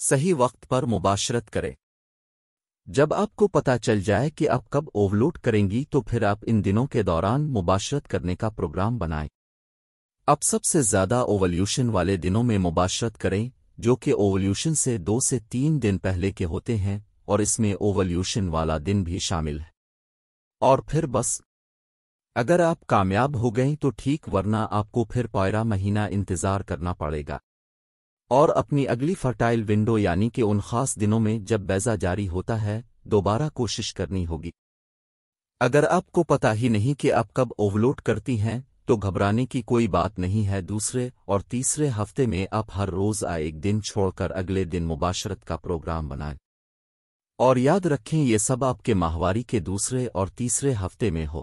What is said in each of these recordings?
صحیح وقت پر مباشرت کریں۔ جب آپ کو پتہ چل جائے کہ آپ کب اوورلوڈ کریں گی تو پھر آپ ان دنوں کے دوران مباشرت کرنے کا پروگرام بنائیں۔ اب سب سے زیادہ اوولیوشن والے دنوں میں مباشرت کریں، جو کہ اوولیوشن سے 2 سے 3 دن پہلے کے ہوتے ہیں، اور اس میں اوولیوشن والا دن بھی شامل ہے۔ اور پھر بس اگر آپ کامیاب ہو گئیں تو ٹھیک، ورنہ آپ کو پھر پائرہ مہینہ انتظار کرنا پڑے گا، اور اپنی اگلی فرٹائل ونڈو یعنی کہ ان خاص دنوں میں جب بیضہ جاری ہوتا ہے دوبارہ کوشش کرنی ہوگی۔ اگر آپ کو پتہ ہی نہیں کہ آپ کب اوورلوڈ کرتی ہیں تو گھبرانے کی کوئی بات نہیں ہے۔ دوسرے اور تیسرے ہفتے میں آپ ہر روز ایک دن چھوڑ کر اگلے دن مباشرت کا پروگرام بنائیں، اور یاد رکھیں یہ سب آپ کے ماہواری کے دوسرے اور تیسرے ہفتے میں ہو،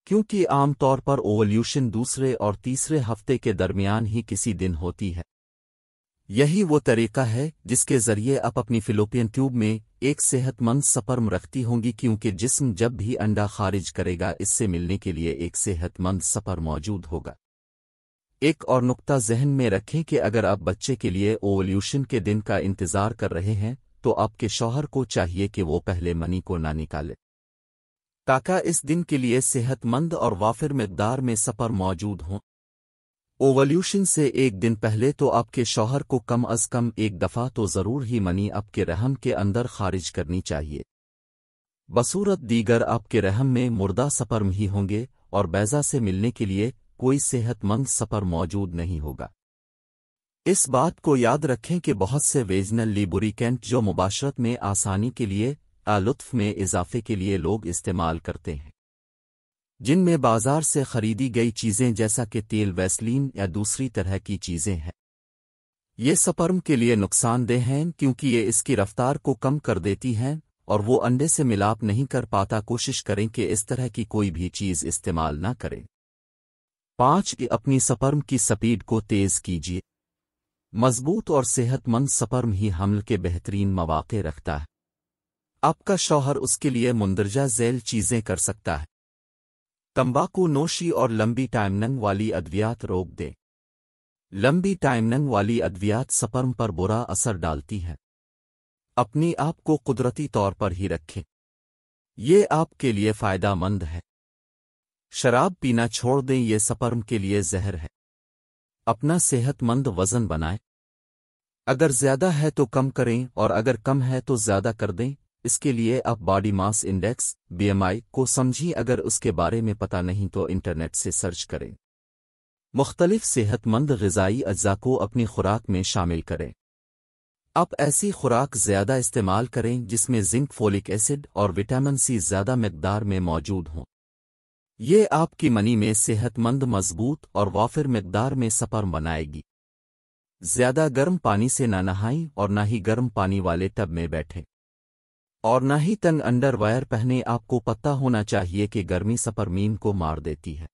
کیونکہ عام طور پر اوولیوشن دوسرے اور تیسرے ہفتے کے درمیان ہی کسی دن ہوتی ہے۔ یہی وہ طریقہ ہے جس کے ذریعے آپ اپنی فلوپین ٹیوب میں ایک صحت مند سپرم رکھتی ہوں گی، کیونکہ جسم جب بھی انڈا خارج کرے گا اس سے ملنے کے لیے ایک صحت مند سپر موجود ہوگا۔ ایک اور نقطہ ذہن میں رکھیں کہ اگر آپ بچے کے لیے اوولیوشن کے دن کا انتظار کر رہے ہیں تو آپ کے شوہر کو چاہیے کہ وہ پہلے منی کو نہ نکالے، تاکہ اس دن کے لیے صحت مند اور وافر مقدار میں سپر موجود ہوں۔ اوولیوشن سے ایک دن پہلے تو آپ کے شوہر کو کم از کم ایک دفعہ تو ضرور ہی منی آپ کے رحم کے اندر خارج کرنی چاہیے، بصورت دیگر آپ کے رحم میں مردہ سپرم ہی ہوں گے اور بیضہ سے ملنے کے لیے کوئی صحت مند سپر موجود نہیں ہوگا۔ اس بات کو یاد رکھیں کہ بہت سے ویجنل لیبوریکینٹ جو مباشرت میں آسانی کے لیے لطف میں اضافے کے لیے لوگ استعمال کرتے ہیں، جن میں بازار سے خریدی گئی چیزیں جیسا کہ تیل، ویسلین یا دوسری طرح کی چیزیں ہیں، یہ سپرم کے لیے نقصان دہ ہیں کیونکہ یہ اس کی رفتار کو کم کر دیتی ہیں اور وہ انڈے سے ملاپ نہیں کر پاتا۔ کوشش کریں کہ اس طرح کی کوئی بھی چیز استعمال نہ کریں۔ 5 اپنی سپرم کی سپیڈ کو تیز کیجیے۔ مضبوط اور صحت مند سپرم ہی حمل کے بہترین مواقع رکھتا ہے۔ آپ کا شوہر اس کے لیے مندرجہ ذیل چیزیں کر سکتا ہے۔ تمباکو نوشی اور لمبی ٹائمنگ والی ادویات روک دیں۔ لمبی ٹائمنگ والی ادویات سپرم پر برا اثر ڈالتی ہیں۔ اپنی آپ کو قدرتی طور پر ہی رکھیں، یہ آپ کے لیے فائدہ مند ہے۔ شراب پینا چھوڑ دیں، یہ سپرم کے لیے زہر ہے۔ اپنا صحت مند وزن بنائیں، اگر زیادہ ہے تو کم کریں اور اگر کم ہے تو زیادہ کر دیں۔ اس کے لیے آپ باڈی ماس انڈیکس BMI کو سمجھیں، اگر اس کے بارے میں پتہ نہیں تو انٹرنیٹ سے سرچ کریں۔ مختلف صحت مند غذائی اجزاء کو اپنی خوراک میں شامل کریں۔ آپ ایسی خوراک زیادہ استعمال کریں جس میں زنک، فولک ایسڈ اور وٹامن سی زیادہ مقدار میں موجود ہوں، یہ آپ کی منی میں صحت مند، مضبوط اور وافر مقدار میں سپرم بنائے گی۔ زیادہ گرم پانی سے نہ نہائیں اور نہ ہی گرم پانی والے ٹب میں بیٹھیں، اور نہ ہی تنگ انڈر وائر پہنے۔ آپ کو پتہ ہونا چاہیے کہ گرمی سپرمین کو مار دیتی ہے۔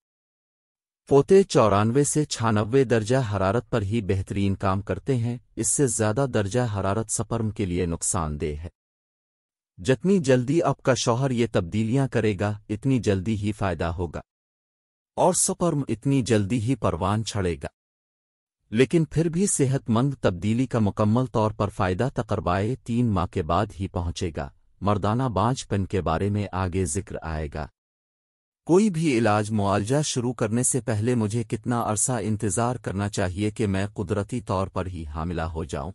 پوتے 94 سے 96 درجہ حرارت پر ہی بہترین کام کرتے ہیں، اس سے زیادہ درجہ حرارت سپرم کے لیے نقصان دہ ہے۔ جتنی جلدی آپ کا شوہر یہ تبدیلیاں کرے گا اتنی جلدی ہی فائدہ ہوگا، اور سپرم اتنی جلدی ہی پروان چھڑے گا۔ لیکن پھر بھی صحت مند تبدیلی کا مکمل طور پر فائدہ تقریباً 3 ماہ کے بعد ہی پہنچے گا۔ مردانہ بانجھ پن کے بارے میں آگے ذکر آئے گا۔ کوئی بھی علاج معالجہ شروع کرنے سے پہلے مجھے کتنا عرصہ انتظار کرنا چاہیے کہ میں قدرتی طور پر ہی حاملہ ہو جاؤں؟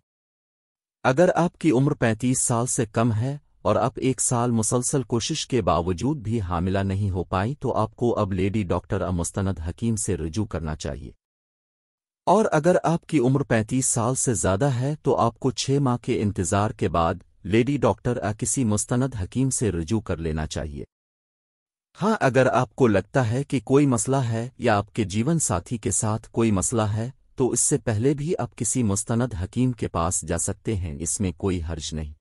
اگر آپ کی عمر 35 سال سے کم ہے اور آپ 1 سال مسلسل کوشش کے باوجود بھی حاملہ نہیں ہو پائیں تو آپ کو اب لیڈی ڈاکٹر مستند حکیم سے رجوع کرنا چاہیے، اور اگر آپ کی عمر 35 سال سے زیادہ ہے تو آپ کو 6 ماہ کے انتظار کے بعد لیڈی ڈاکٹر کسی مستند حکیم سے رجوع کر لینا چاہیے۔ ہاں، اگر آپ کو لگتا ہے کہ کوئی مسئلہ ہے یا آپ کے جیون ساتھی کے ساتھ کوئی مسئلہ ہے تو اس سے پہلے بھی آپ کسی مستند حکیم کے پاس جا سکتے ہیں، اس میں کوئی حرج نہیں۔